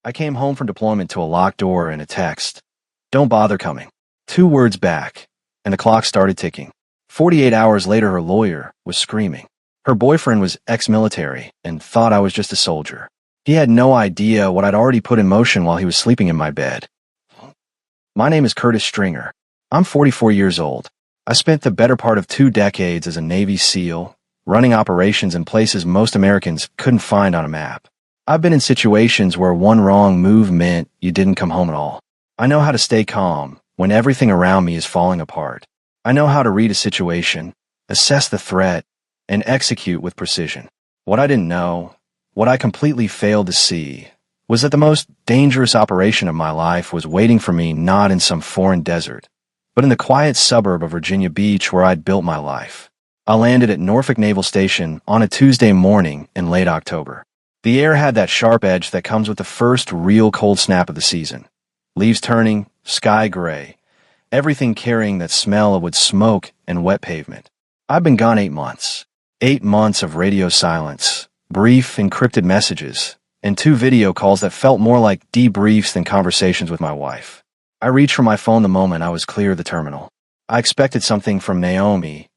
I came home from deployment to a locked door and a text. Don't bother coming. 2 words back, and the clock started ticking. 48 hours later, her lawyer was screaming. Her boyfriend was ex-military and thought I was just a soldier. He had no idea what I'd already put in motion while he was sleeping in my bed. My name is Curtis Stringer. I'm 44 years old. I spent the better part of 2 decades as a Navy SEAL, running operations in places most Americans couldn't find on a map. I've been in situations where one wrong move meant you didn't come home at all. I know how to stay calm when everything around me is falling apart. I know how to read a situation, assess the threat, and execute with precision. What I didn't know, what I completely failed to see, was that the most dangerous operation of my life was waiting for me not in some foreign desert, but in the quiet suburb of Virginia Beach where I'd built my life. I landed at Norfolk Naval Station on a Tuesday morning in late October. The air had that sharp edge that comes with the first real cold snap of the season. Leaves turning, sky gray, everything carrying that smell of wood smoke and wet pavement. I've been gone 8 months. 8 months of radio silence, brief encrypted messages, and 2 video calls that felt more like debriefs than conversations with my wife. I reached for my phone the moment I was clear of the terminal. I expected something from Naomi,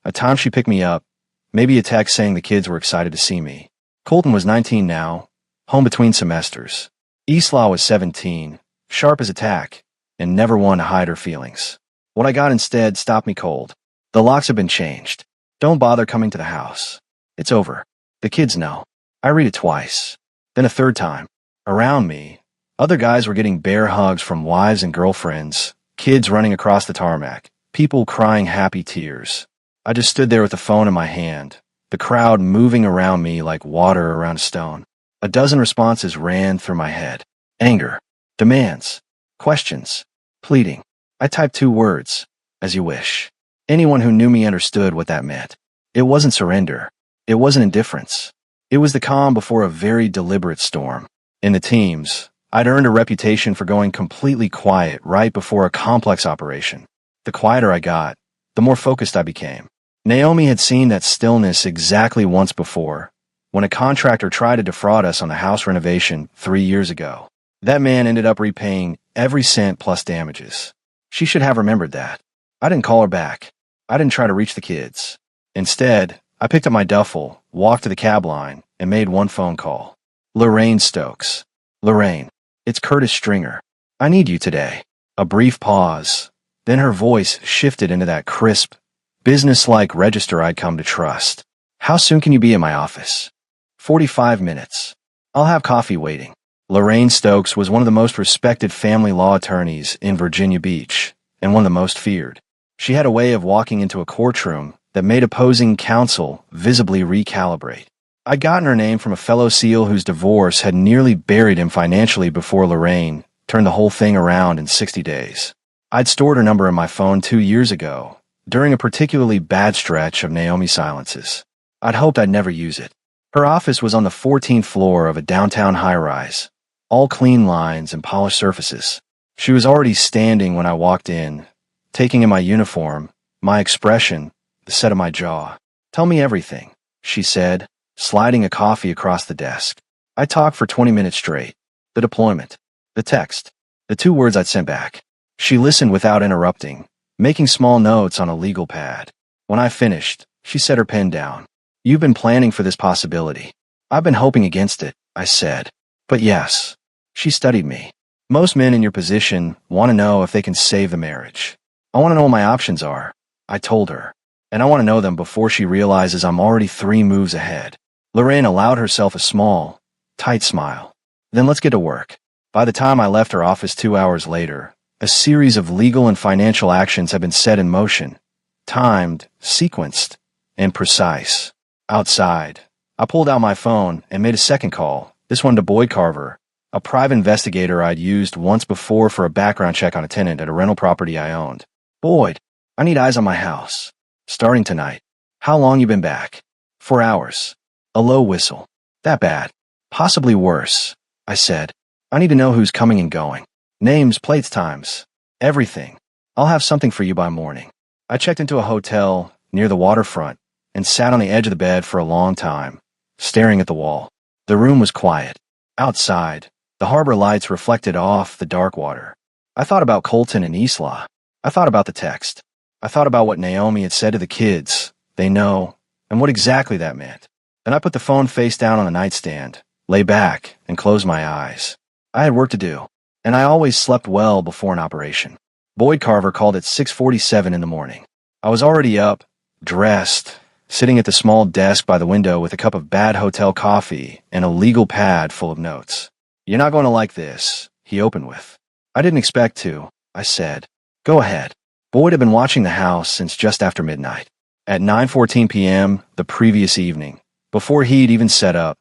a time she picked me up, maybe a text saying the kids were excited to see me. Colton was 19 now, home between semesters. Eastlaw was 17, sharp as a tack, and never one to hide her feelings. What I got instead stopped me cold. The locks have been changed. Don't bother coming to the house. It's over. The kids know. I read it twice. Then a third time. Around me, other guys were getting bear hugs from wives and girlfriends, kids running across the tarmac, people crying happy tears. I just stood there with the phone in my hand, the crowd moving around me like water around a stone. A dozen responses ran through my head. Anger, demands, questions, pleading. I typed 2 words, as you wish. Anyone who knew me understood what that meant. It wasn't surrender. It wasn't indifference. It was the calm before a very deliberate storm. In the teams, I'd earned a reputation for going completely quiet right before a complex operation. The quieter I got, the more focused I became. Naomi had seen that stillness exactly once before, when a contractor tried to defraud us on the house renovation 3 years ago. That man ended up repaying every cent plus damages. She should have remembered that. I didn't call her back. I didn't try to reach the kids. Instead, I picked up my duffel, walked to the cab line, and made 1 phone call. Lorraine Stokes. Lorraine, it's Curtis Stringer. I need you today. A brief pause. Then her voice shifted into that crisp, business-like register I'd come to trust. How soon can you be in my office? 45 minutes. I'll have coffee waiting. Lorraine Stokes was one of the most respected family law attorneys in Virginia Beach, and one of the most feared. She had a way of walking into a courtroom that made opposing counsel visibly recalibrate. I'd gotten her name from a fellow SEAL whose divorce had nearly buried him financially before Lorraine turned the whole thing around in 60 days. I'd stored her number in my phone 2 years ago, during a particularly bad stretch of Naomi's silences. I'd hoped I'd never use it. Her office was on the 14th floor of a downtown high-rise, all clean lines and polished surfaces. She was already standing when I walked in, taking in my uniform, my expression, the set of my jaw. Tell me everything, she said, sliding a coffee across the desk. I talked for 20 minutes straight. The deployment, the text, the 2 words I'd sent back. She listened without interrupting, making small notes on a legal pad. When I finished, she set her pen down. You've been planning for this possibility. I've been hoping against it, I said. But yes. She studied me. Most men in your position want to know if they can save the marriage. I want to know what my options are, I told her. And I want to know them before she realizes I'm already 3 moves ahead. Lorraine allowed herself a small, tight smile. Then let's get to work. By the time I left her office 2 hours later, a series of legal and financial actions had been set in motion, timed, sequenced, and precise. Outside, I pulled out my phone and made a second call, this one to Boyd Carver, a private investigator I'd used once before for a background check on a tenant at a rental property I owned. Boyd, I need eyes on my house. Starting tonight. How long you been back? 4 hours. A low whistle. That bad. Possibly worse, I said. I need to know who's coming and going. Names, plates, times. Everything. I'll have something for you by morning. I checked into a hotel near the waterfront and sat on the edge of the bed for a long time, staring at the wall. The room was quiet. Outside, The harbor lights reflected off the dark water. I thought about Colton and Isla. I thought about the text. I thought about what Naomi had said to the kids. They know, and what exactly that meant. Then I put the phone face down on the nightstand, lay back, and closed my eyes. I had work to do, and I always slept well before an operation. Boyd Carver called at 6:47 in the morning. I was already up, dressed, sitting at the small desk by the window with a cup of bad hotel coffee and a legal pad full of notes. "You're not going to like this," he opened with. "I didn't expect to," I said. "Go ahead." Boyd had been watching the house since just after midnight. At 9:14 p.m. the previous evening, before he'd even set up,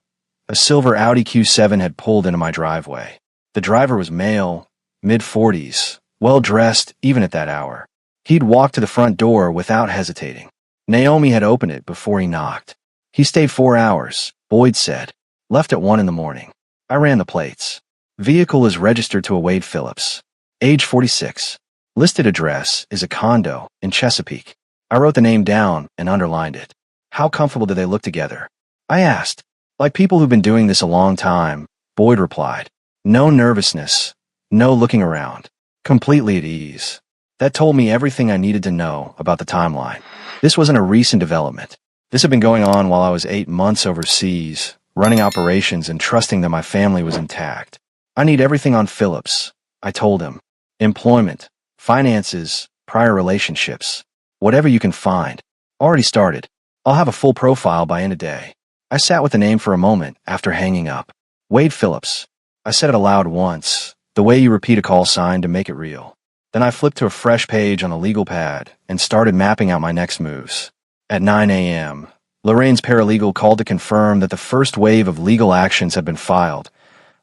a silver Audi Q7 had pulled into my driveway. The driver was male, mid-40s, well-dressed even at that hour. He'd walked to the front door without hesitating. Naomi had opened it before he knocked. He stayed 4 hours, Boyd said. Left at 1 in the morning. I ran the plates. Vehicle is registered to a Wade Phillips. Age 46. Listed address is a condo in Chesapeake. I wrote the name down and underlined it. "How comfortable do they look together?" I asked. "Like people who've been doing this a long time," Boyd replied. "No nervousness. No looking around. Completely at ease." That told me everything I needed to know about the timeline. This wasn't a recent development. This had been going on while I was 8 months overseas, running operations and trusting that my family was intact. "I need everything on Phillips," I told him. "Employment, finances, prior relationships. Whatever you can find. Already started. I'll have a full profile by end of day." I sat with the name for a moment after hanging up. "Wade Phillips." I said it aloud once, the way you repeat a call sign to make it real. Then I flipped to a fresh page on the legal pad and started mapping out my next moves. At 9 a.m., Lorraine's paralegal called to confirm that the first wave of legal actions had been filed,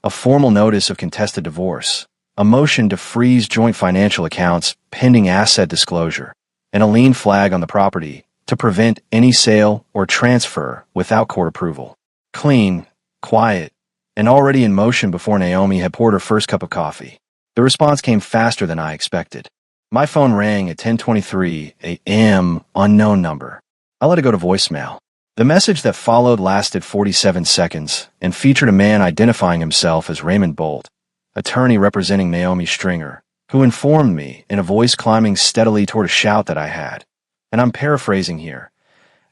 a formal notice of contested divorce, a motion to freeze joint financial accounts pending asset disclosure, and a lien flag on the property to prevent any sale or transfer without court approval. Clean, quiet, and already in motion before Naomi had poured her first cup of coffee. The response came faster than I expected. My phone rang at 10:23 a.m. unknown number. I let it go to voicemail. The message that followed lasted 47 seconds and featured a man identifying himself as Raymond Bolt, attorney representing Naomi Stringer, who informed me in a voice climbing steadily toward a shout that I had, and I'm paraphrasing here,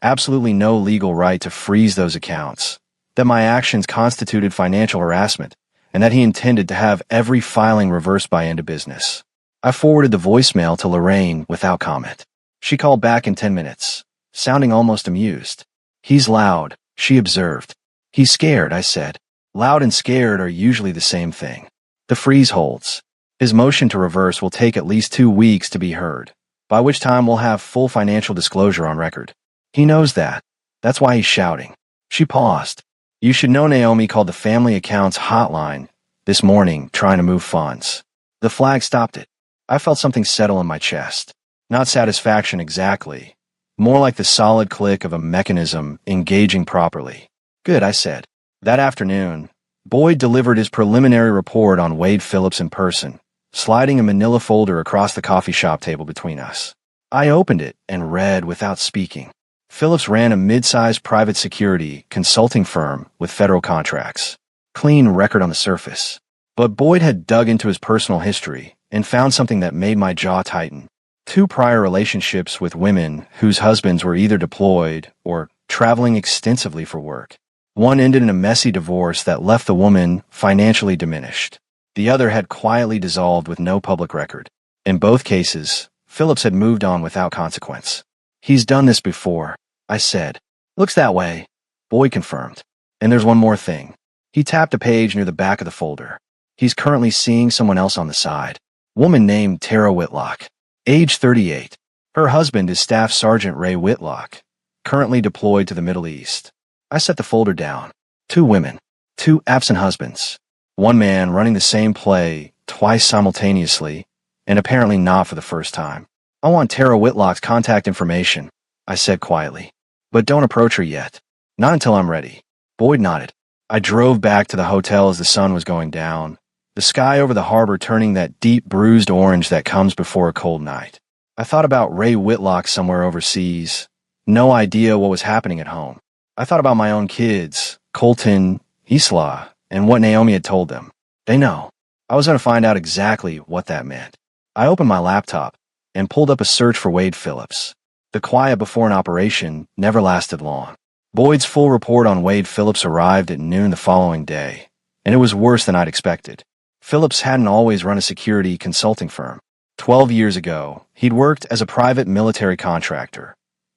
absolutely no legal right to freeze those accounts, that my actions constituted financial harassment, and that he intended to have every filing reversed by end of business. I forwarded the voicemail to Lorraine without comment. She called back in 10 minutes, sounding almost amused. "He's loud," she observed. "He's scared," I said. Loud and scared are usually the same thing. The freeze holds. His motion to reverse will take at least 2 weeks to be heard, by which time we'll have full financial disclosure on record. He knows that. That's why he's shouting. She paused. "You should know Naomi called the family accounts hotline this morning trying to move funds." The flag stopped it. I felt something settle in my chest. Not satisfaction exactly. More like the solid click of a mechanism engaging properly. "Good," I said. That afternoon, Boyd delivered his preliminary report on Wade Phillips in person, sliding a manila folder across the coffee shop table between us. I opened it and read without speaking. Phillips ran a mid-sized private security consulting firm with federal contracts. Clean record on the surface. But Boyd had dug into his personal history and found something that made my jaw tighten. 2 prior relationships with women whose husbands were either deployed or traveling extensively for work. One ended in a messy divorce that left the woman financially diminished. The other had quietly dissolved with no public record. In both cases, Phillips had moved on without consequence. "He's done this before," I said. "Looks that way," Boyd confirmed. "And there's one more thing." He tapped a page near the back of the folder. "He's currently seeing someone else on the side. Woman named Tara Whitlock. Age 38. Her husband is Staff Sergeant Ray Whitlock, currently deployed to the Middle East." I set the folder down. 2 women. 2 absent husbands. One man running the same play twice simultaneously, and apparently not for the first time. "I want Tara Whitlock's contact information," I said quietly. "But don't approach her yet. Not until I'm ready." Boyd nodded. I drove back to the hotel as the sun was going down, the sky over the harbor turning that deep bruised orange that comes before a cold night. I thought about Ray Whitlock somewhere overseas. No idea what was happening at home. I thought about my own kids, Colton, Isla, and what Naomi had told them. They know. I was going to find out exactly what that meant. I opened my laptop and pulled up a search for Wade Phillips. The quiet before an operation never lasted long. Boyd's full report on Wade Phillips arrived at noon the following day, and it was worse than I'd expected. Phillips hadn't always run a security consulting firm. 12 years ago, he'd worked as a private military contractor,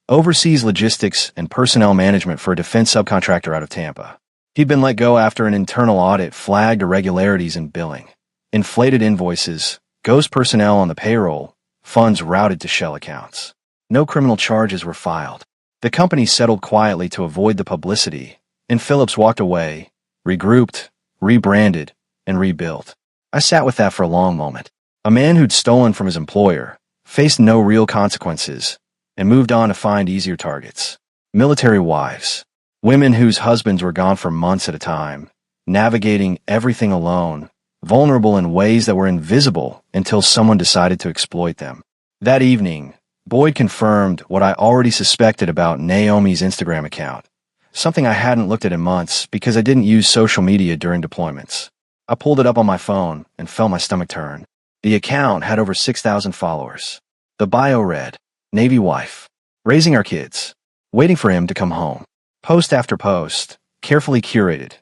overseas logistics and personnel management for a defense subcontractor out of Tampa. He'd been let go after an internal audit flagged irregularities in billing, inflated invoices, ghost personnel on the payroll, funds routed to shell accounts. No criminal charges were filed. The company settled quietly to avoid the publicity, and Phillips walked away, regrouped, rebranded, and rebuilt. I sat with that for a long moment. A man who'd stolen from his employer, faced no real consequences, and moved on to find easier targets. Military wives. Women whose husbands were gone for months at a time, navigating everything alone, vulnerable in ways that were invisible until someone decided to exploit them. That evening, Boyd confirmed what I already suspected about Naomi's Instagram account, something I hadn't looked at in months because I didn't use social media during deployments. I pulled it up on my phone and felt my stomach turn. The account had over 6,000 followers. The bio read, Navy wife, raising our kids, waiting for him to come home. Post after post, carefully curated.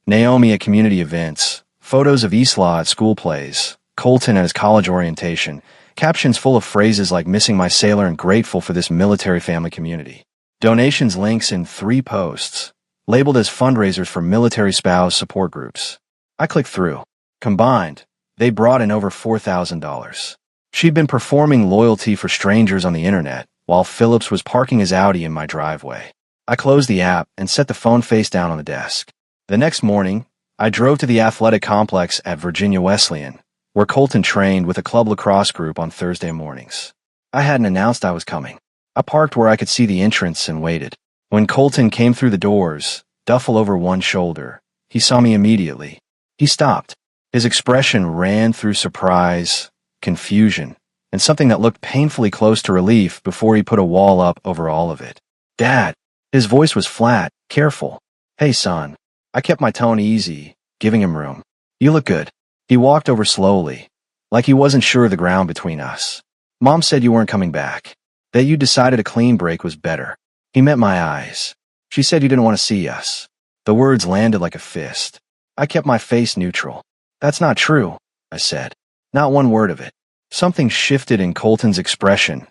Naomi at community events, photos of Isla at school plays, Colton at his college orientation, captions full of phrases like missing my sailor and grateful for this military family community. Donations links in 3 posts, labeled as fundraisers for military spouse support groups. I clicked through. Combined, they brought in over $4,000. She'd been performing loyalty for strangers on the internet, while Phillips was parking his Audi in my driveway. I closed the app and set the phone face down on the desk. The next morning, I drove to the athletic complex at Virginia Wesleyan, where Colton trained with a club lacrosse group on Thursday mornings. I hadn't announced I was coming. I parked where I could see the entrance and waited. When Colton came through the doors, duffel over one shoulder, he saw me immediately. He stopped. His expression ran through surprise, confusion, and something that looked painfully close to relief before he put a wall up over all of it. Dad. His voice was flat, careful. Hey, son. I kept my tone easy, giving him room. You look good. He walked over slowly, like he wasn't sure of the ground between us. Mom said you weren't coming back, that you decided a clean break was better. He met my eyes. She said you didn't want to see us. The words landed like a fist. I kept my face neutral. That's not true, I said. Not one word of it. Something shifted in Colton's expression,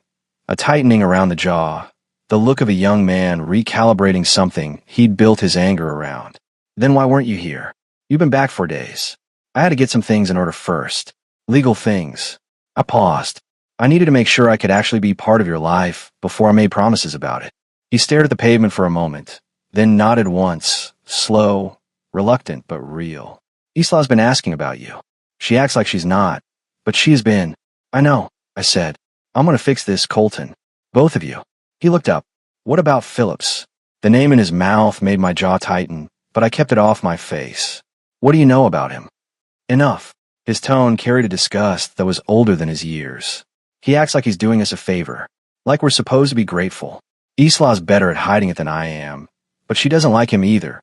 a tightening around the jaw, the look of a young man recalibrating something he'd built his anger around. Then why weren't you here? You've been back 4 days. I had to get some things in order first. Legal things. I paused. I needed to make sure I could actually be part of your life before I made promises about it. He stared at the pavement for a moment, then nodded once, slow, reluctant but real. Isla's been asking about you. She acts like she's not, but she has been. I know, I said. I'm gonna fix this, Colton. Both of you. He looked up. What about Phillips? The name in his mouth made my jaw tighten, but I kept it off my face. What do you know about him? Enough. His tone carried a disgust that was older than his years. He acts like he's doing us a favor, like we're supposed to be grateful. Isla's better at hiding it than I am, but she doesn't like him either.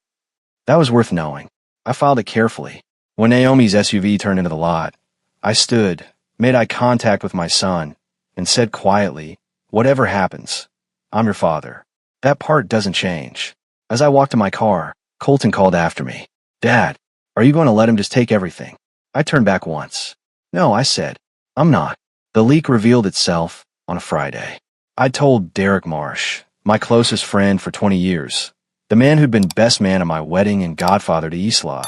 That was worth knowing. I filed it carefully. When Naomi's SUV turned into the lot, I stood, made eye contact with my son, and said quietly, whatever happens, I'm your father. That part doesn't change. As I walked to my car, Colton called after me. Dad, are you going to let him just take everything? I turned back once. No, I said, I'm not. The leak revealed itself on a Friday. I told Derek Marsh, my closest friend for 20 years, the man who'd been best man at my wedding and godfather to Isla,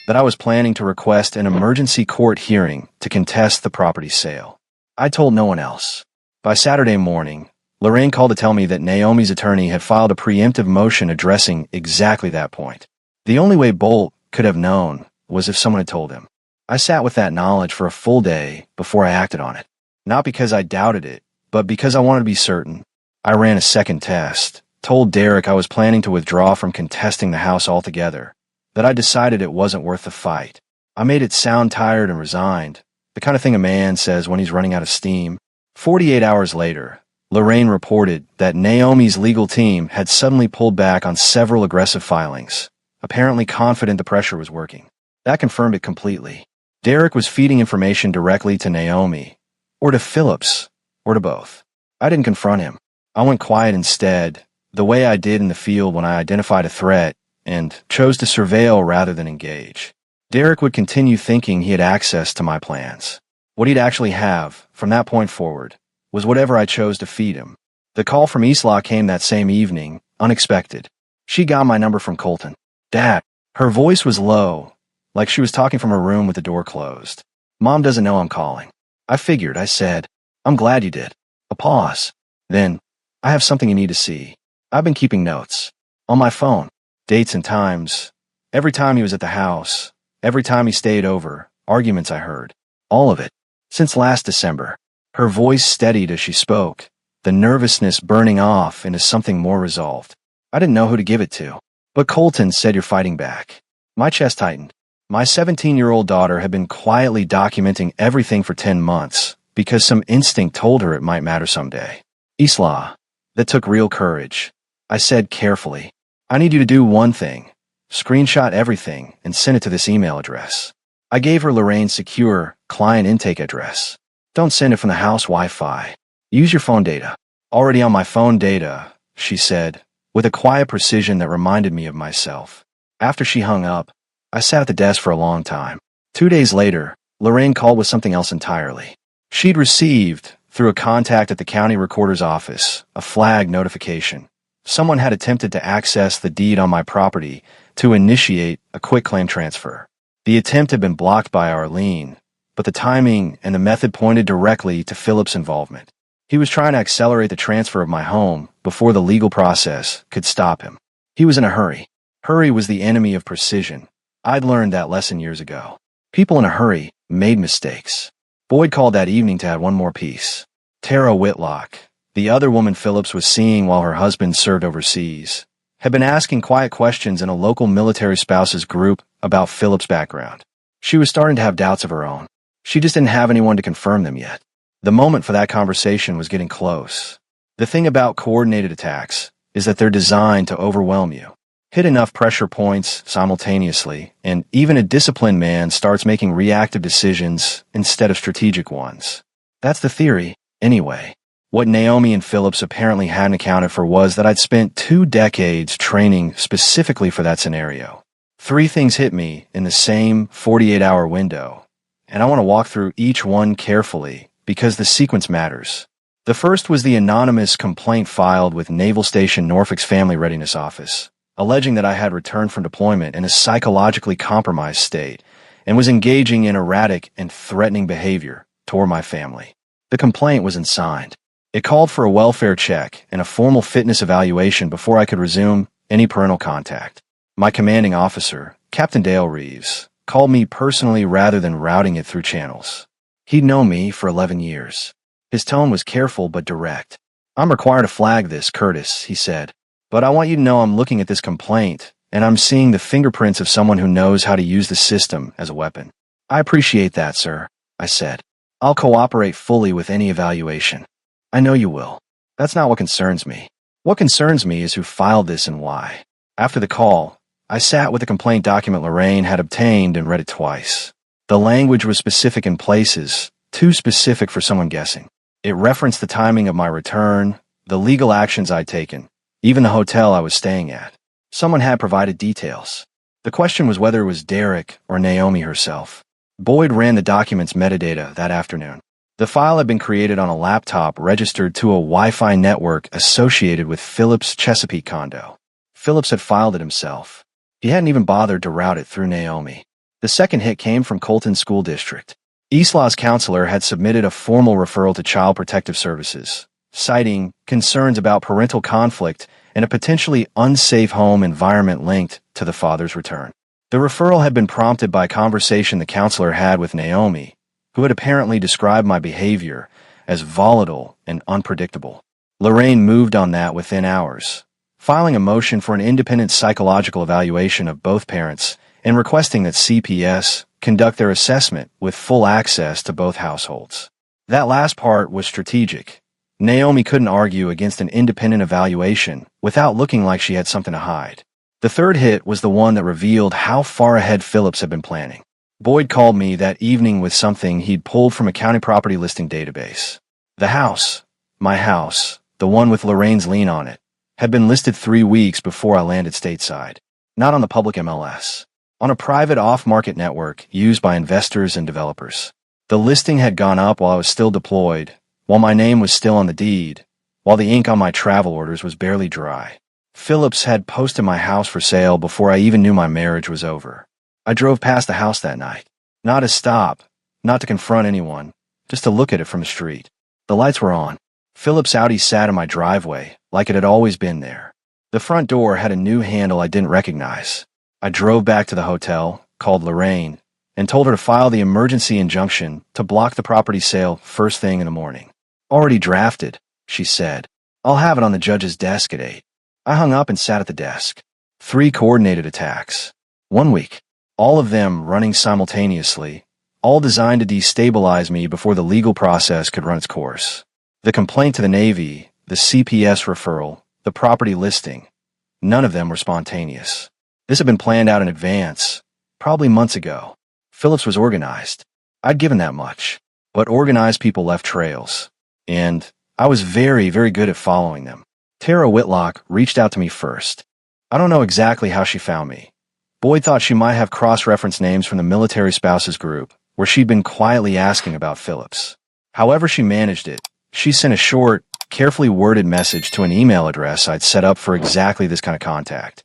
that I was planning to request an emergency court hearing to contest the property sale. I told no one else. By Saturday morning, Lorraine called to tell me that Naomi's attorney had filed a preemptive motion addressing exactly that point. The only way Bolt could have known was if someone had told him. I sat with that knowledge for a full day before I acted on it. Not because I doubted it, but because I wanted to be certain. I ran a second test, told Derek I was planning to withdraw from contesting the house altogether, that I decided it wasn't worth the fight. I made it sound tired and resigned, the kind of thing a man says when he's running out of steam. 48 hours later, Lorraine reported that Naomi's legal team had suddenly pulled back on several aggressive filings, apparently confident the pressure was working. That confirmed it completely. Derek was feeding information directly to Naomi, or to Phillips, or to both. I didn't confront him. I went quiet instead, the way I did in the field when I identified a threat, and chose to surveil rather than engage. Derek would continue thinking he had access to my plans. What he'd actually have, from that point forward, was whatever I chose to feed him. The call from Isla came that same evening, unexpected. She got my number from Colton. Dad. Her voice was low, like she was talking from her room with the door closed. Mom doesn't know I'm calling. I figured, I said. I'm glad you did. A pause. Then, I have something you need to see. I've been keeping notes. On my phone. Dates and times. Every time he was at the house. Every time he stayed over. Arguments I heard. All of it. Since last December. Her voice steadied as she spoke, the nervousness burning off into something more resolved. I didn't know who to give it to. But Colton said you're fighting back. My chest tightened. My 17-year-old daughter had been quietly documenting everything for 10 months because some instinct told her it might matter someday. Isla. That took real courage. I said carefully, I need you to do one thing. Screenshot everything and send it to this email address. I gave her Lorraine's secure client intake address. Don't send it from the house Wi-Fi. Use your phone data. Already on my phone data, she said, with a quiet precision that reminded me of myself. After she hung up, I sat at the desk for a long time. 2 days later, Lorraine called with something else entirely. She'd received, through a contact at the county recorder's office, a flag notification. Someone had attempted to access the deed on my property to initiate a quitclaim transfer. The attempt had been blocked by Arlene, but the timing and the method pointed directly to Phillips' involvement. He was trying to accelerate the transfer of my home before the legal process could stop him. He was in a hurry. Hurry was the enemy of precision. I'd learned that lesson years ago. People in a hurry made mistakes. Boyd called that evening to add one more piece. Tara Whitlock, the other woman Phillips was seeing while her husband served overseas, had been asking quiet questions in a local military spouses group about Phillips' background. She was starting to have doubts of her own. She just didn't have anyone to confirm them yet. The moment for that conversation was getting close. The thing about coordinated attacks is that they're designed to overwhelm you. Hit enough pressure points simultaneously, and even a disciplined man starts making reactive decisions instead of strategic ones. That's the theory, anyway. What Naomi and Phillips apparently hadn't accounted for was that I'd spent 2 decades training specifically for that scenario. 3 things hit me in the same 48-hour window, and I want to walk through each one carefully because the sequence matters. The first was the anonymous complaint filed with Naval Station Norfolk's Family Readiness Office, alleging that I had returned from deployment in a psychologically compromised state and was engaging in erratic and threatening behavior toward my family. The complaint was unsigned. It called for a welfare check and a formal fitness evaluation before I could resume any parental contact. My commanding officer, Captain Dale Reeves, called me personally rather than routing it through channels. He'd known me for 11 years. His tone was careful but direct. I'm required to flag this, Curtis, he said. But I want you to know I'm looking at this complaint, and I'm seeing the fingerprints of someone who knows how to use the system as a weapon. I appreciate that, sir, I said. I'll cooperate fully with any evaluation. I know you will. That's not what concerns me. What concerns me is who filed this and why. After the call, I sat with the complaint document Lorraine had obtained and read it twice. The language was specific in places, too specific for someone guessing. It referenced the timing of my return, the legal actions I'd taken, even the hotel I was staying at. Someone had provided details. The question was whether it was Derek or Naomi herself. Boyd ran the document's metadata that afternoon. The file had been created on a laptop registered to a Wi-Fi network associated with Phillips' Chesapeake condo. Phillips had filed it himself. He hadn't even bothered to route it through Naomi. The second hit came from Colton School District. Isla's counselor had submitted a formal referral to Child Protective Services, citing concerns about parental conflict and a potentially unsafe home environment linked to the father's return. The referral had been prompted by a conversation the counselor had with Naomi, who had apparently described my behavior as volatile and unpredictable. Lorraine moved on that within hours, filing a motion for an independent psychological evaluation of both parents and requesting that CPS conduct their assessment with full access to both households. That last part was strategic. Naomi couldn't argue against an independent evaluation without looking like she had something to hide. The third hit was the one that revealed how far ahead Phillips had been planning. Boyd called me that evening with something he'd pulled from a county property listing database. The house, my house, the one with Lorraine's lien on it, had been listed 3 weeks before I landed stateside. Not on the public MLS. On a private off-market network used by investors and developers. The listing had gone up while I was still deployed, while my name was still on the deed, while the ink on my travel orders was barely dry. Phillips had posted my house for sale before I even knew my marriage was over. I drove past the house that night. Not to stop, not to confront anyone, just to look at it from the street. The lights were on. Phillips' Audi sat in my driveway, like it had always been there. The front door had a new handle I didn't recognize. I drove back to the hotel, called Lorraine, and told her to file the emergency injunction to block the property sale first thing in the morning. Already drafted, she said. I'll have it on the judge's desk at 8. I hung up and sat at the desk. 3 coordinated attacks. 1 week. All of them running simultaneously, all designed to destabilize me before the legal process could run its course. The complaint to the Navy, the CPS referral, the property listing, none of them were spontaneous. This had been planned out in advance, probably months ago. Phillips was organized. I'd given that much. But organized people left trails. And I was very, very good at following them. Tara Whitlock reached out to me first. I don't know exactly how she found me. Boyd thought she might have cross-referenced names from the military spouses group, where she'd been quietly asking about Phillips. However she managed it, she sent a short, carefully worded message to an email address I'd set up for exactly this kind of contact.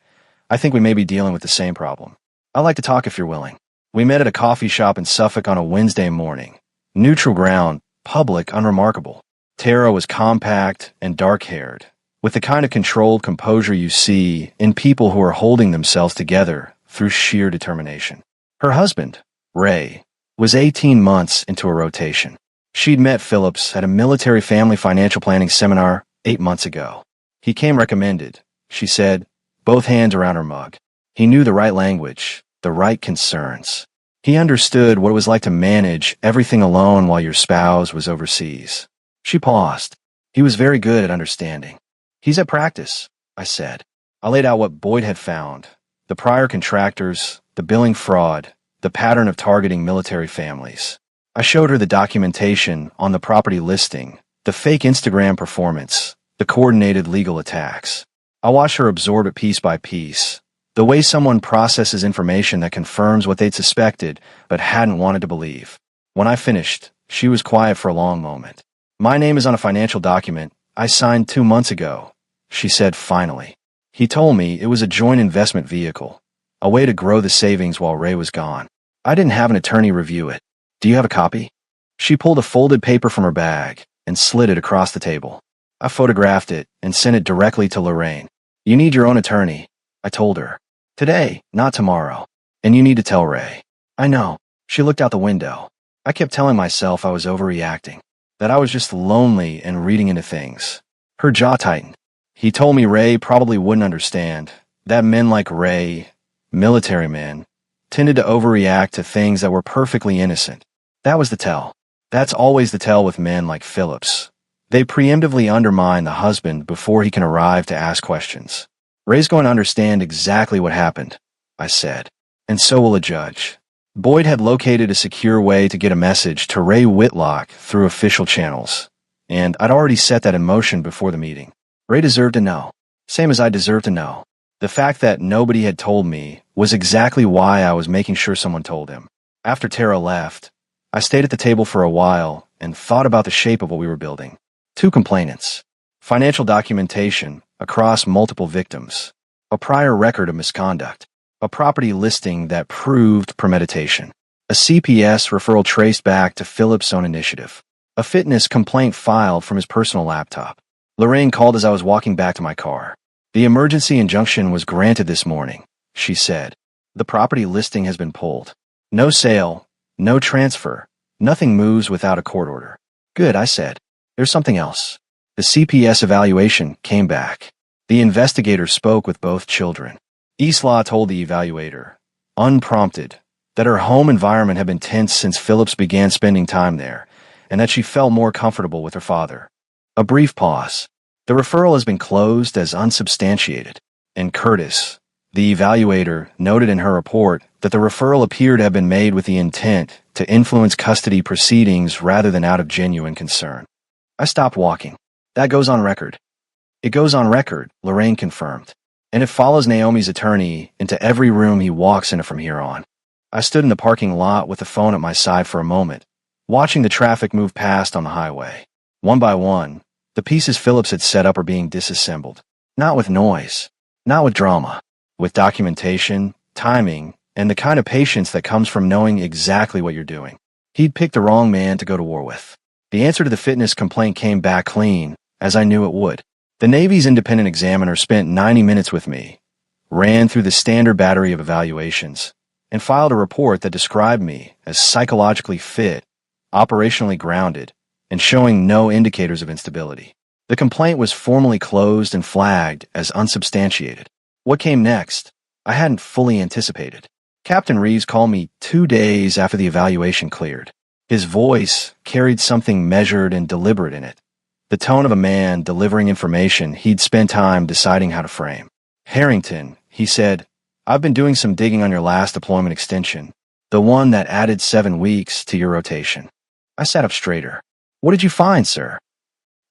I think we may be dealing with the same problem. I'd like to talk if you're willing. We met at a coffee shop in Suffolk on a Wednesday morning. Neutral ground, public, unremarkable. Tara was compact and dark-haired, with the kind of controlled composure you see in people who are holding themselves together through sheer determination. Her husband, Ray, was 18 months into a rotation. She'd met Phillips at a military family financial planning seminar 8 months ago. He came recommended, she said, both hands around her mug. He knew the right language, the right concerns. He understood what it was like to manage everything alone while your spouse was overseas. She paused. He was very good at understanding. He's at practice, I said. I laid out what Boyd had found. The prior contractors, the billing fraud, the pattern of targeting military families. I showed her the documentation on the property listing, the fake Instagram performance, the coordinated legal attacks. I watched her absorb it piece by piece, the way someone processes information that confirms what they'd suspected but hadn't wanted to believe. When I finished, she was quiet for a long moment. My name is on a financial document I signed 2 months ago, she said finally. He told me it was a joint investment vehicle, a way to grow the savings while Ray was gone. I didn't have an attorney review it. Do you have a copy? She pulled a folded paper from her bag and slid it across the table. I photographed it and sent it directly to Lorraine. You need your own attorney, I told her. Today, not tomorrow. And you need to tell Ray. I know. She looked out the window. I kept telling myself I was overreacting, that I was just lonely and reading into things. Her jaw tightened. He told me Ray probably wouldn't understand, that men like Ray, military men, tended to overreact to things that were perfectly innocent. That was the tell. That's always the tell with men like Phillips. They preemptively undermine the husband before he can arrive to ask questions. Ray's going to understand exactly what happened, I said. And so will a judge. Boyd had located a secure way to get a message to Ray Whitlock through official channels, and I'd already set that in motion before the meeting. Ray deserved to know, same as I deserved to know. The fact that nobody had told me was exactly why I was making sure someone told him. After Tara left, I stayed at the table for a while and thought about the shape of what we were building. 2 complainants, financial documentation across multiple victims, a prior record of misconduct, a property listing that proved premeditation, a CPS referral traced back to Phillips' own initiative, a fitness complaint filed from his personal laptop. Lorraine called as I was walking back to my car. The emergency injunction was granted this morning, she said. The property listing has been pulled. No sale, no transfer, nothing moves without a court order. Good, I said. There's something else. The CPS evaluation came back. The investigator spoke with both children. Eastlaw told the evaluator, unprompted, that her home environment had been tense since Phillips began spending time there, and that she felt more comfortable with her father. A brief pause. The referral has been closed as unsubstantiated. And Curtis, The evaluator noted in her report that the referral appeared to have been made with the intent to influence custody proceedings rather than out of genuine concern. I stopped walking. That goes on record. It goes on record, Lorraine confirmed. And it follows Naomi's attorney into every room he walks into from here on. I stood in the parking lot with the phone at my side for a moment, watching the traffic move past on the highway. One by one, the pieces Phillips had set up are being disassembled. Not with noise, not with drama, with documentation, timing, and the kind of patience that comes from knowing exactly what you're doing. He'd picked the wrong man to go to war with. The answer to the fitness complaint came back clean, as I knew it would. The Navy's independent examiner spent 90 minutes with me, ran through the standard battery of evaluations, and filed a report that described me as psychologically fit, operationally grounded, and showing no indicators of instability. The complaint was formally closed and flagged as unsubstantiated. What came next, I hadn't fully anticipated. Captain Reeves called me 2 days after the evaluation cleared. His voice carried something measured and deliberate in it, the tone of a man delivering information he'd spent time deciding how to frame. "Harrington," he said, "I've been doing some digging on your last deployment extension, the one that added 7 weeks to your rotation." I sat up straighter. "What did you find, sir?"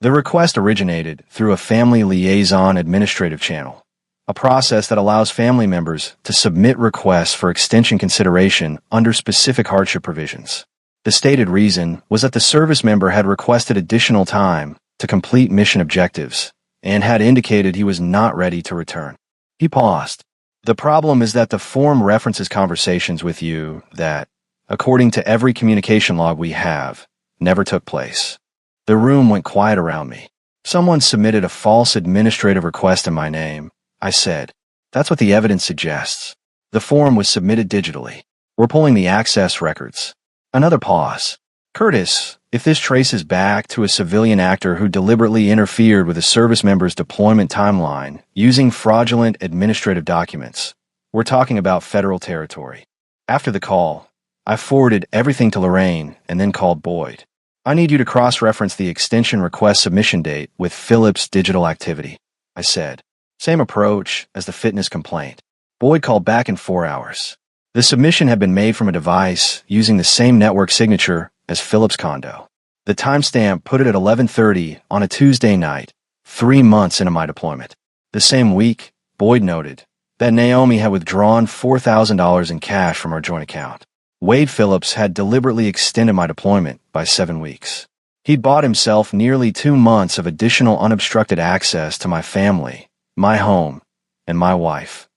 The request originated through a family liaison administrative channel, a process that allows family members to submit requests for extension consideration under specific hardship provisions. The stated reason was that the service member had requested additional time to complete mission objectives and had indicated he was not ready to return. He paused. "The problem is that the form references conversations with you that, according to every communication log we have, never took place." The room went quiet around me. "Someone submitted a false administrative request in my name," I said. "That's what the evidence suggests. The form was submitted digitally. We're pulling the access records." Another pause. "Curtis, if this traces back to a civilian actor who deliberately interfered with a service member's deployment timeline using fraudulent administrative documents, we're talking about federal territory." After the call, I forwarded everything to Lorraine and then called Boyd. "I need you to cross-reference the extension request submission date with Phillips' digital activity," I said. Same approach as the fitness complaint. Boyd called back in 4 hours. The submission had been made from a device using the same network signature as Phillips' condo. The timestamp put it at 11:30 on a Tuesday night, 3 months into my deployment. The same week, Boyd noted that Naomi had withdrawn $4,000 in cash from our joint account. Wade Phillips had deliberately extended my deployment by 7 weeks. He'd bought himself nearly 2 months of additional unobstructed access to my family, my home, and my wife,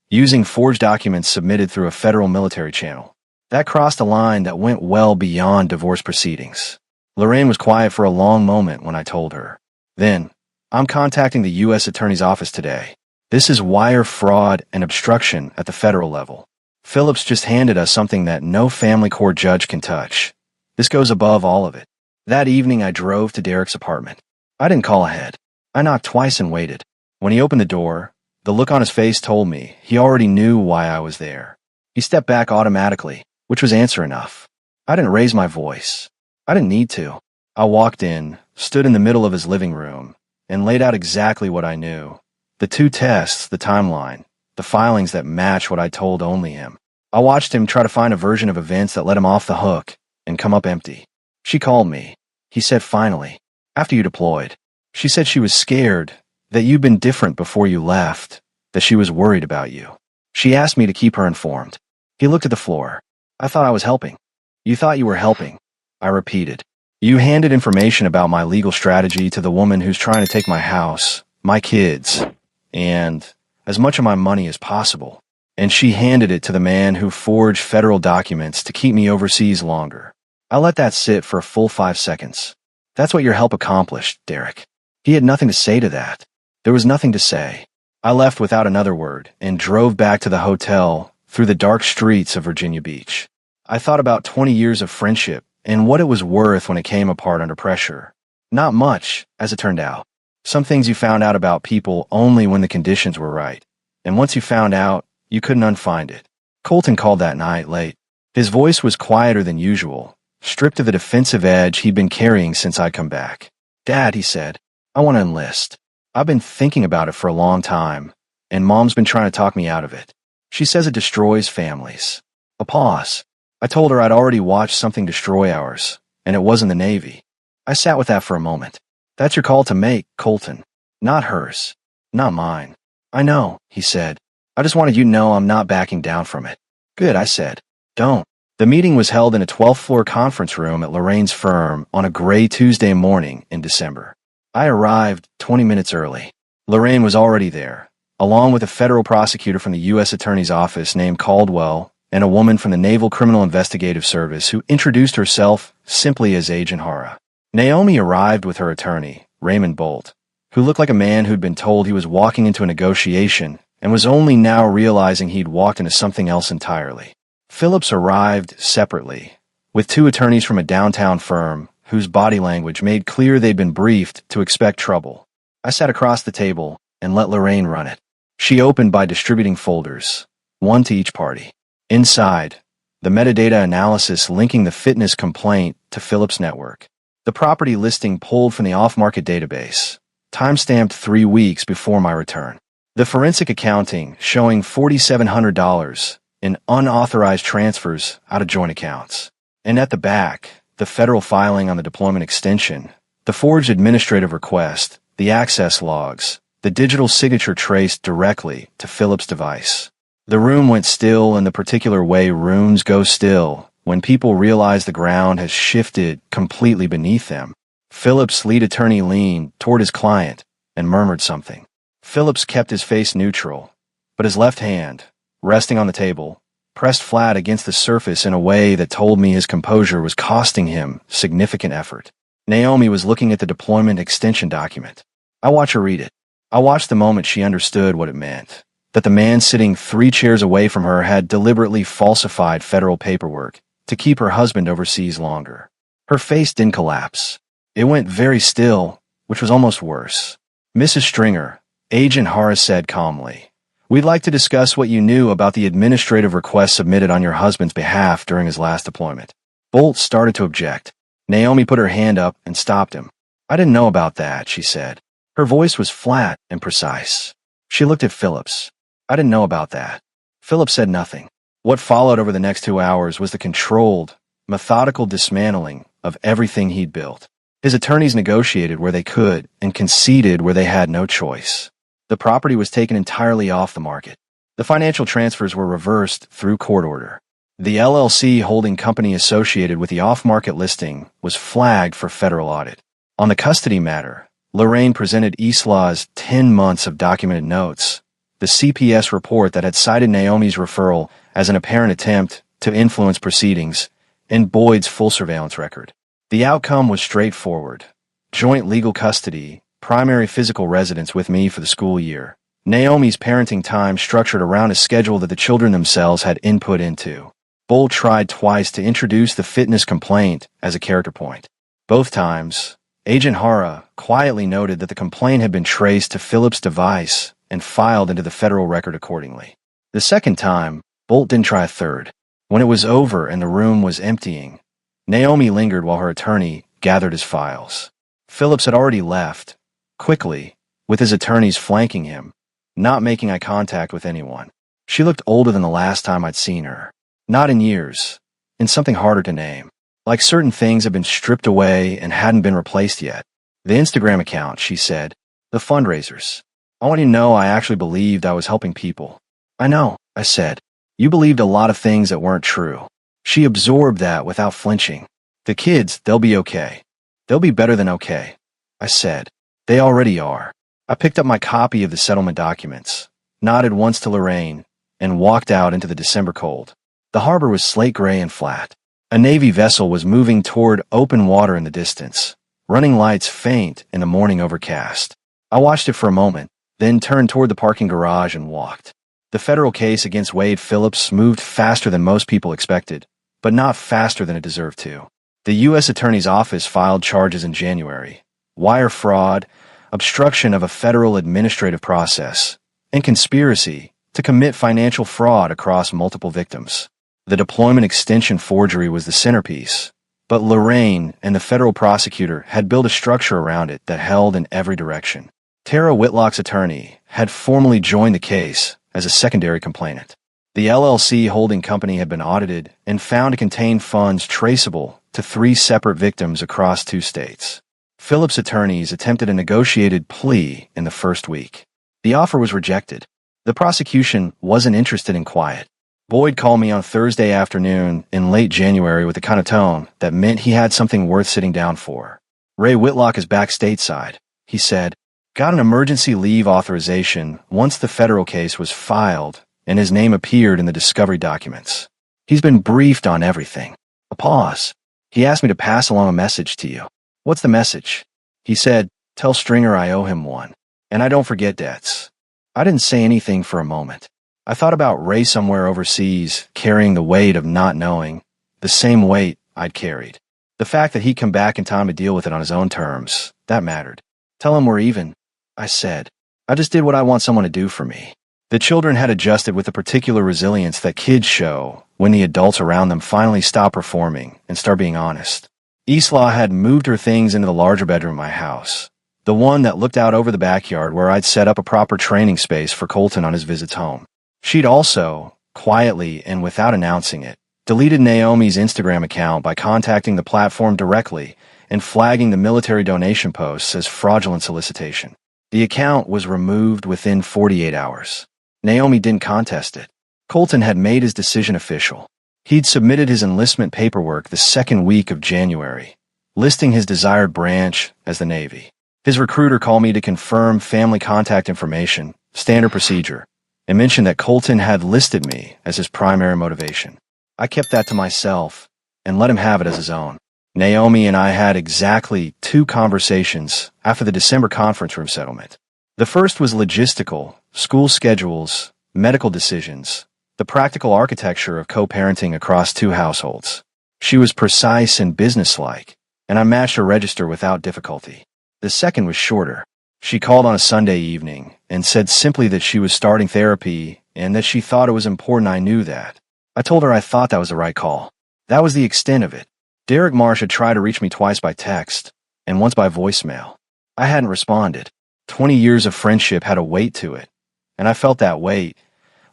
using forged documents submitted through a federal military channel. That crossed a line that went well beyond divorce proceedings. Lorraine was quiet for a long moment when I told her. "Then, I'm contacting the U.S. Attorney's Office today. This is wire fraud and obstruction at the federal level. Phillips just handed us something that no family court judge can touch. This goes above all of it." That evening I drove to Derek's apartment. I didn't call ahead. I knocked twice and waited. When he opened the door, the look on his face told me he already knew why I was there. He stepped back automatically, which was answer enough. I didn't raise my voice. I didn't need to. I walked in, stood in the middle of his living room, and laid out exactly what I knew. The 2 tests, the timeline, the filings that match what I told only him. I watched him try to find a version of events that let him off the hook and come up empty. "She called me," he said finally, "after you deployed. She said she was scared, that you'd been different before you left, that she was worried about you. She asked me to keep her informed." He looked at the floor. "I thought I was helping." "You thought you were helping," I repeated. "You handed information about my legal strategy to the woman who's trying to take my house, my kids, and as much of my money as possible. And she handed it to the man who forged federal documents to keep me overseas longer." I let that sit for a full 5 seconds. "That's what your help accomplished, Derek." He had nothing to say to that. There was nothing to say. I left without another word and drove back to the hotel through the dark streets of Virginia Beach. I thought about 20 years of friendship and what it was worth when it came apart under pressure. Not much, as it turned out. Some things you found out about people only when the conditions were right. And once you found out, you couldn't unfind it. Colton called that night late. His voice was quieter than usual, stripped of the defensive edge he'd been carrying since I'd come back. "Dad," he said, "I want to enlist. I've been thinking about it for a long time, and Mom's been trying to talk me out of it. She says it destroys families. A pause. I told her I'd already watched something destroy ours, and it wasn't the Navy. I sat with that for a moment. That's your call to make, Colton. Not hers. Not mine. I know, he said. I just wanted you to know I'm not backing down from it. Good, I said. Don't. The meeting was held in a 12th floor conference room at Lorraine's firm on a gray Tuesday morning in December. I arrived 20 minutes early. Lorraine was already there, along with a federal prosecutor from the U.S. Attorney's Office named Caldwell and a woman from the Naval Criminal Investigative Service who introduced herself simply as Agent Hara. Naomi arrived with her attorney, Raymond Bolt, who looked like a man who'd been told he was walking into a negotiation and was only now realizing he'd walked into something else entirely. Phillips arrived separately, with two attorneys from a downtown firm whose body language made clear they'd been briefed to expect trouble. I sat across the table and let Lorraine run it. She opened by distributing folders, one to each party. Inside, the metadata analysis linking the fitness complaint to Phillips' network. The property listing pulled from the off-market database, time-stamped 3 weeks before my return. The forensic accounting showing $4,700 in unauthorized transfers out of joint accounts. And at the back, the federal filing on the deployment extension, the forged administrative request, the access logs, the digital signature traced directly to Phillips' device. The room went still in the particular way rooms go still when people realize the ground has shifted completely beneath them. Phillips' lead attorney leaned toward his client and murmured something. Phillips kept his face neutral, but his left hand, resting on the table, pressed flat against the surface in a way that told me his composure was costing him significant effort. Naomi was looking at the deployment extension document. I watched her read it. I watched the moment she understood what it meant, that the man sitting 3 chairs away from her had deliberately falsified federal paperwork to keep her husband overseas longer. Her face didn't collapse. It went very still, which was almost worse. Mrs. Stringer, Agent Hara said calmly, "We'd like to discuss what you knew about the administrative request submitted on your husband's behalf during his last deployment." Bolt started to object. Naomi put her hand up and stopped him. "I didn't know about that," she said. Her voice was flat and precise. She looked at Phillips. "I didn't know about that." Phillips said nothing. What followed over the next 2 hours was the controlled, methodical dismantling of everything he'd built. His attorneys negotiated where they could and conceded where they had no choice. The property was taken entirely off the market. The financial transfers were reversed through court order. The LLC holding company associated with the off-market listing was flagged for federal audit. On the custody matter, Lorraine presented Islaw's 10 months of documented notes, the CPS report that had cited Naomi's referral as an apparent attempt to influence proceedings, and Boyd's full surveillance record. The outcome was straightforward. Joint legal custody, primary physical residence with me for the school year. Naomi's parenting time structured around a schedule that the children themselves had input into. Bolt tried twice to introduce the fitness complaint as a character point. Both times, Agent Hara quietly noted that the complaint had been traced to Phillips' device and filed into the federal record accordingly. The second time, Bolt didn't try a third. When it was over and the room was emptying, Naomi lingered while her attorney gathered his files. Phillips had already left, quickly, with his attorneys flanking him, not making eye contact with anyone. She looked older than the last time I'd seen her. Not in years, in something harder to name. Like certain things had been stripped away and hadn't been replaced yet. The Instagram account, she said. The fundraisers. I want you to know I actually believed I was helping people. I know, I said. You believed a lot of things that weren't true. She absorbed that without flinching. The kids, they'll be okay. They'll be better than okay, I said. They already are. I picked up my copy of the settlement documents, nodded once to Lorraine, and walked out into the December cold. The harbor was slate gray and flat. A Navy vessel was moving toward open water in the distance, running lights faint in the morning overcast. I watched it for a moment, then turned toward the parking garage and walked. The federal case against Wade Phillips moved faster than most people expected, but not faster than it deserved to. The U.S. Attorney's Office filed charges in January: wire fraud, obstruction of a federal administrative process, and conspiracy to commit financial fraud across multiple victims. The deployment extension forgery was the centerpiece, but Lorraine and the federal prosecutor had built a structure around it that held in every direction. Tara Whitlock's attorney had formally joined the case as a secondary complainant. The LLC holding company had been audited and found to contain funds traceable to 3 separate victims across 2 states. Phillips' attorneys attempted a negotiated plea in the first week. The offer was rejected. The prosecution wasn't interested in quiet. Boyd called me on Thursday afternoon in late January with the kind of tone that meant he had something worth sitting down for. "Ray Whitlock is back stateside," he said. "Got an emergency leave authorization once the federal case was filed and his name appeared in the discovery documents. He's been briefed on everything." A pause. "He asked me to pass along a message to you." "What's the message?" He said, "Tell Stringer I owe him one, and I don't forget debts." I didn't say anything for a moment. I thought about Ray somewhere overseas, carrying the weight of not knowing, the same weight I'd carried. The fact that he'd come back in time to deal with it on his own terms, that mattered. "Tell him we're even," I said. "I just did what I want someone to do for me." The children had adjusted with the particular resilience that kids show when the adults around them finally stop performing and start being honest. Eastlaw had moved her things into the larger bedroom of my house, the one that looked out over the backyard where I'd set up a proper training space for Colton on his visits home. She'd also, quietly and without announcing it, deleted Naomi's Instagram account by contacting the platform directly and flagging the military donation posts as fraudulent solicitation. The account was removed within 48 hours. Naomi didn't contest it. Colton had made his decision official. He'd submitted his enlistment paperwork the second week of January, listing his desired branch as the Navy. His recruiter called me to confirm family contact information, standard procedure, and mentioned that Colton had listed me as his primary motivation. I kept that to myself and let him have it as his own. Naomi and I had exactly 2 conversations after the December conference room settlement. The first was logistical, school schedules, medical decisions, the practical architecture of co-parenting across 2 households. She was precise and businesslike, and I matched her register without difficulty. The second was shorter. She called on a Sunday evening and said simply that she was starting therapy and that she thought it was important I knew that. I told her I thought that was the right call. That was the extent of it. Derek Marsh had tried to reach me twice by text and once by voicemail. I hadn't responded. 20 years of friendship had a weight to it, and I felt that weight,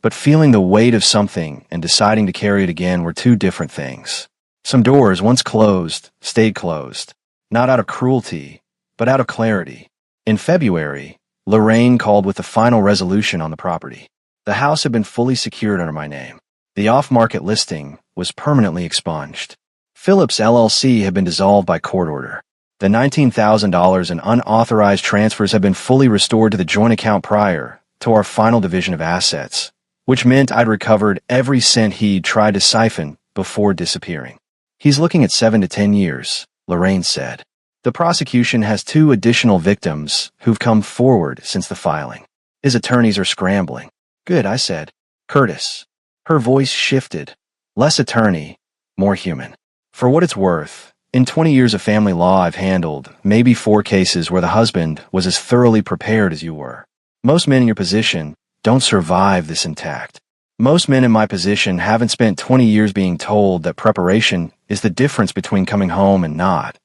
but feeling the weight of something and deciding to carry it again were 2 different things. Some doors, once closed, stayed closed, not out of cruelty, but out of clarity. In February, Lorraine called with the final resolution on the property. The house had been fully secured under my name. The off-market listing was permanently expunged. Phillips LLC had been dissolved by court order. The $19,000 in unauthorized transfers had been fully restored to the joint account prior to our final division of assets, which meant I'd recovered every cent he'd tried to siphon before disappearing. "He's looking at 7 to 10 years, Lorraine said. "The prosecution has 2 additional victims who've come forward since the filing. His attorneys are scrambling." "Good," I said. "Curtis." Her voice shifted. Less attorney, more human. For what it's worth, in 20 years of family law I've handled maybe 4 cases where the husband was as thoroughly prepared as you were. Most men in your position don't survive this intact. Most men in my position haven't spent 20 years being told that preparation is the difference between coming home and not.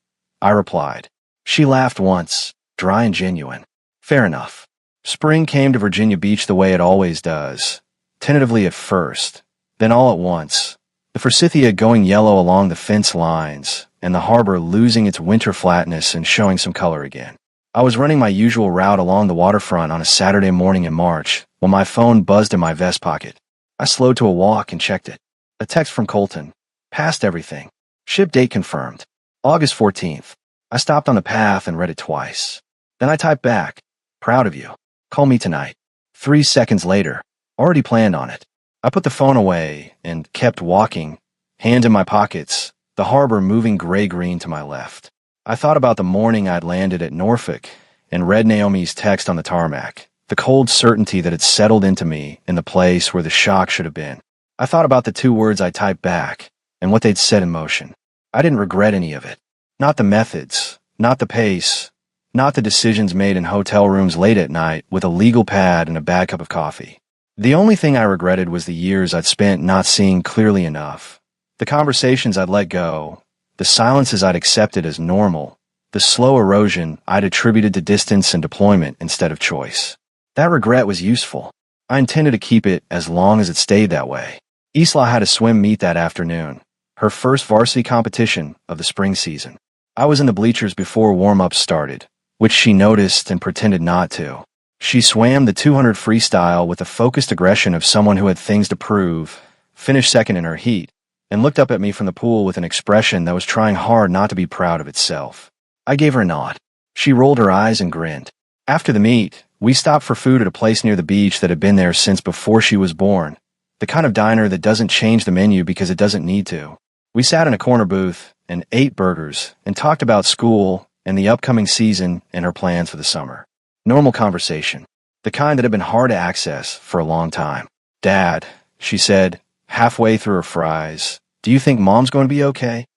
I replied. She laughed once, dry and genuine. "Fair enough." Spring came to Virginia Beach the way it always does, tentatively at first, then all at once, the forsythia going yellow along the fence lines, and the harbor losing its winter flatness and showing some color again. I was running my usual route along the waterfront on a Saturday morning in March when my phone buzzed in my vest pocket. I slowed to a walk and checked it. A text from Colton. "Passed everything. Ship date confirmed. August 14th. I stopped on the path and read it twice. Then I typed back. "Proud of you. Call me tonight." 3 seconds later. Already planned on it. I put the phone away and kept walking, hands in my pockets, the harbor moving gray-green to my left. I thought about the morning I'd landed at Norfolk and read Naomi's text on the tarmac, the cold certainty that had settled into me in the place where the shock should have been. I thought about the 2 words I typed back and what they'd set in motion. I didn't regret any of it. Not the methods, not the pace, not the decisions made in hotel rooms late at night with a legal pad and a bad cup of coffee. The only thing I regretted was the years I'd spent not seeing clearly enough. The conversations I'd let go, the silences I'd accepted as normal, The slow erosion I'd attributed to distance and deployment instead of choice. That regret was useful. I intended to keep it as long as it stayed that way. Isla had a swim meet that afternoon, her first varsity competition of the spring season. I was in the bleachers before warm-ups started, which she noticed and pretended not to. She swam the 200 freestyle with the focused aggression of someone who had things to prove, finished second in her heat, and looked up at me from the pool with an expression that was trying hard not to be proud of itself. I gave her a nod. She rolled her eyes and grinned. After the meet, we stopped for food at a place near the beach that had been there since before she was born, the kind of diner that doesn't change the menu because it doesn't need to. We sat in a corner booth and ate burgers and talked about school and the upcoming season and her plans for the summer. Normal conversation, the kind that had been hard to access for a long time. "Dad," she said, halfway through her fries, "do you think Mom's going to be okay?"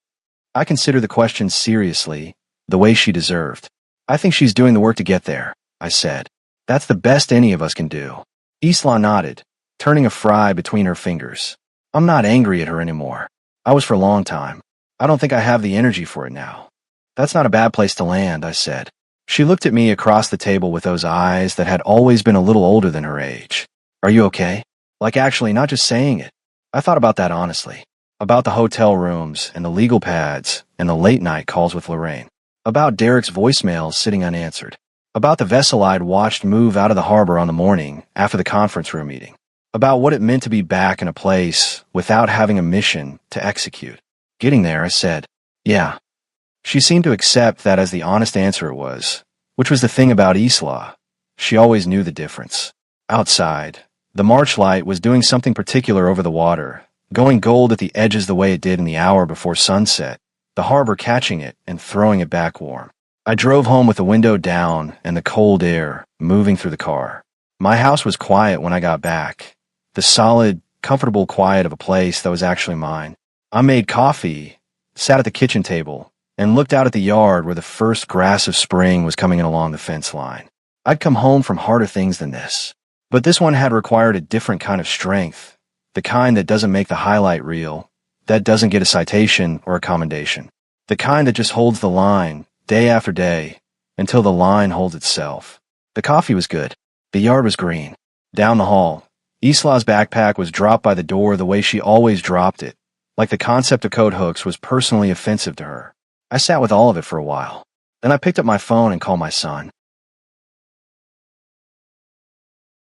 I considered the question seriously, the way she deserved. "I think she's doing the work to get there," I said. "That's the best any of us can do." Isla nodded, turning a fry between her fingers. "I'm not angry at her anymore. I was for a long time. I don't think I have the energy for it now." "That's not a bad place to land," I said. She looked at me across the table with those eyes that had always been a little older than her age. "Are you okay?" Like actually, not just saying it. I thought about that honestly. About the hotel rooms and the legal pads and the late night calls with Lorraine. About Derek's voicemails sitting unanswered. About the vessel I'd watched move out of the harbor on the morning after the conference room meeting. About what it meant to be back in a place without having a mission to execute. Getting there, I said, "Yeah." She seemed to accept that as the honest answer it was, which was the thing about Isla. She always knew the difference. Outside, the March light was doing something particular over the water, going gold at the edges the way it did in the hour before sunset, the harbor catching it and throwing it back warm. I drove home with the window down and the cold air moving through the car. My house was quiet when I got back, the solid, comfortable quiet of a place that was actually mine. I made coffee, sat at the kitchen table, and looked out at the yard where the first grass of spring was coming in along the fence line. I'd come home from harder things than this, but this one had required a different kind of strength, the kind that doesn't make the highlight reel, that doesn't get a citation or a commendation, the kind that just holds the line, day after day, until the line holds itself. The coffee was good. The yard was green. Down the hall, Isla's backpack was dropped by the door the way she always dropped it, like the concept of coat hooks was personally offensive to her. I sat with all of it for a while. Then I picked up my phone and called my son.